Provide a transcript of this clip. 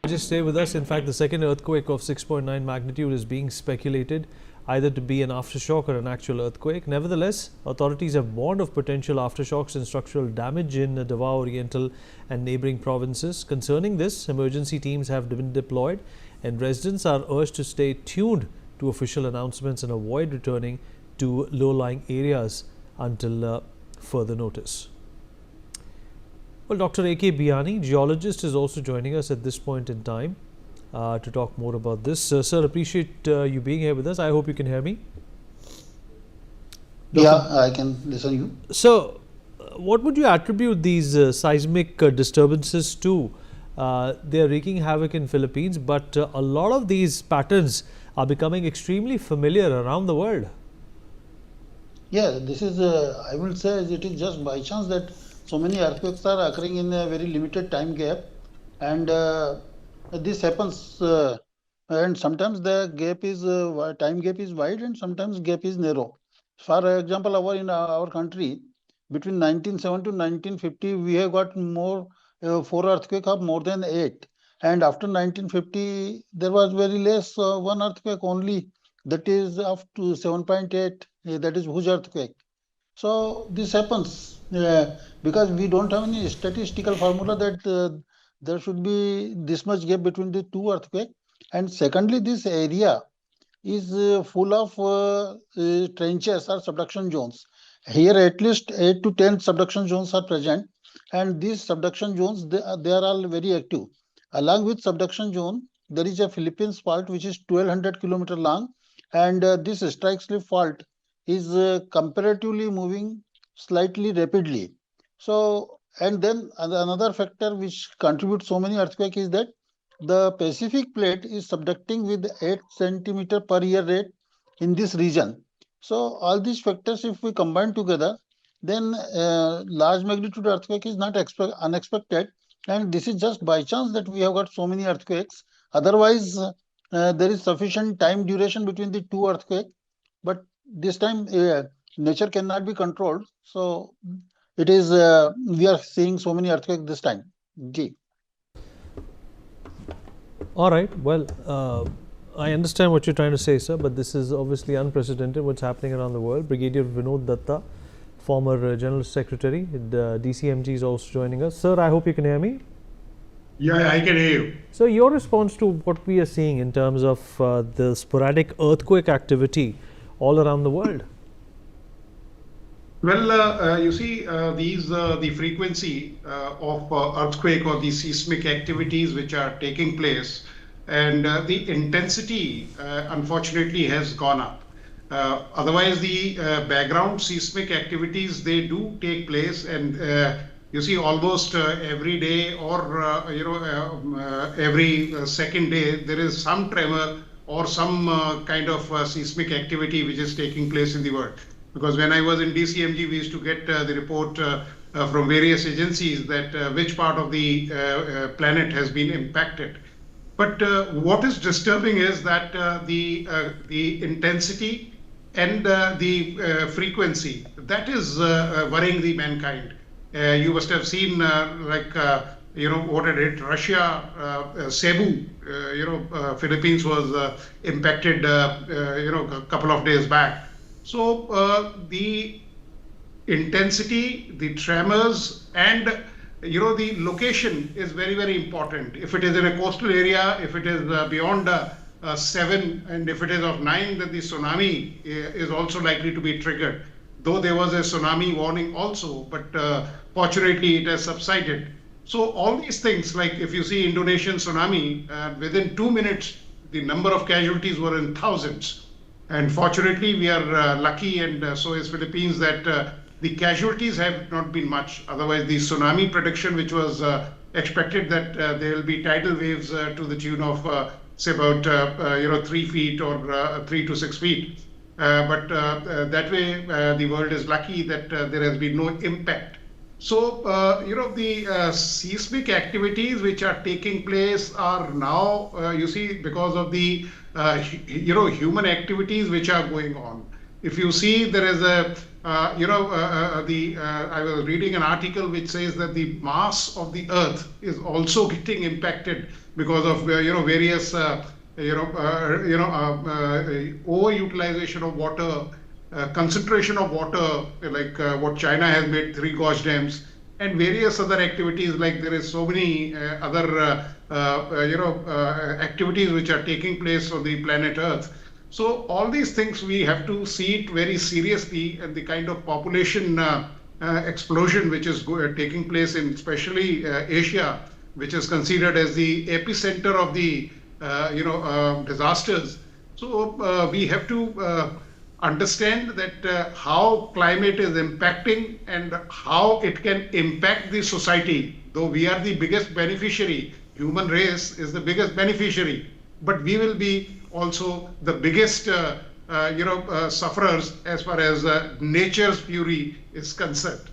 Just stay with us. In fact, the second earthquake of 6.9 magnitude is being speculated either to be an aftershock or an actual earthquake. Nevertheless, authorities have warned of potential aftershocks and structural damage in Davao Oriental and neighboring provinces. Concerning this, emergency teams have been deployed and residents are urged to stay tuned to official announcements and avoid returning to low-lying areas until further notice. Well, Dr. A.K. Biani, geologist, is also joining us at this point in time to talk more about this. Sir, appreciate you being here with us. I hope you can hear me. Yeah, I can listen to you. So, what would you attribute these seismic disturbances to? They are wreaking havoc in Philippines, but a lot of these patterns are becoming extremely familiar around the world. Yeah, this is, I will say, it is just by chance that so many earthquakes are occurring in a very limited time gap, and this happens. And sometimes the gap is time gap is wide, and sometimes gap is narrow. For example, in our country, between 1970 to 1950, we have got more 4 earthquake of more than 8, and after 1950, there was very less one earthquake only, that is up to 7.8. That is Bhuj earthquake. So this happens because we don't have any statistical formula that there should be this much gap between the two earthquake. And secondly, this area is full of trenches or subduction zones. Here, at least 8 to 10 subduction zones are present, and these subduction zones they are all very active. Along with subduction zone, there is a Philippines fault which is 1200 kilometer long, and this strike slip fault is comparatively moving slightly rapidly. So, and then another factor which contributes so many earthquake is that the Pacific plate is subducting with 8 centimeter per year rate in this region. So all these factors, if we combine together, then large magnitude earthquake is not unexpected, and this is just by chance that we have got so many earthquakes. Otherwise, there is sufficient time duration between the two earthquakes, but this time nature cannot be controlled. So it is we are seeing so many earthquakes this time. Gee. All right. Well, I understand what you're trying to say, sir, but this is obviously unprecedented, what's happening around the world. Brigadier Vinod Datta, former General Secretary, the DCMG, is also joining us. Sir, I hope you can hear me. Yeah, I can hear you. So, your response to what we are seeing in terms of the sporadic earthquake activity all around the world? Well, you see, the frequency of earthquake or the seismic activities which are taking place, and the intensity, unfortunately, has gone up. Otherwise, the background seismic activities, they do take place, and you see, almost every day or every second day, there is some tremor or some kind of seismic activity which is taking place in the world. Because when I was in DCMG, we used to get the report from various agencies that which part of the planet has been impacted. But what is disturbing is that the intensity and the frequency, that is worrying the mankind. You must have seen what had hit Russia, Cebu, Philippines was impacted, a couple of days back. So the intensity, the tremors, and the location is very, very important. If it is in a coastal area, if it is beyond 7, and if it is of 9, then the tsunami is also likely to be triggered. Though there was a tsunami warning also, but fortunately it has subsided. So all these things, like if you see Indonesian tsunami, within 2 minutes, the number of casualties were in thousands. And fortunately, we are lucky, and so is Philippines, that the casualties have not been much. Otherwise, the tsunami prediction, which was expected that there will be tidal waves to the tune of, say, about 3 feet or 3 to 6 feet. But that way, the world is lucky that there has been no impact. So, the seismic activities which are taking place are now, you see, because of the, human activities which are going on. If you see, there is a I was reading an article which says that the mass of the Earth is also getting impacted because of various overutilization of water, concentration of water, like what China has made 3 gauge dams, and various other activities. Like there is so many other activities which are taking place on the planet Earth. So all these things we have to see it very seriously, and the kind of population explosion which is taking place in especially Asia, which is considered as the epicenter of the disasters. So we have to understand that how climate is impacting and how it can impact the society. Though we are the biggest beneficiary, human race is the biggest beneficiary, but we will be also the biggest sufferers as far as nature's fury is concerned.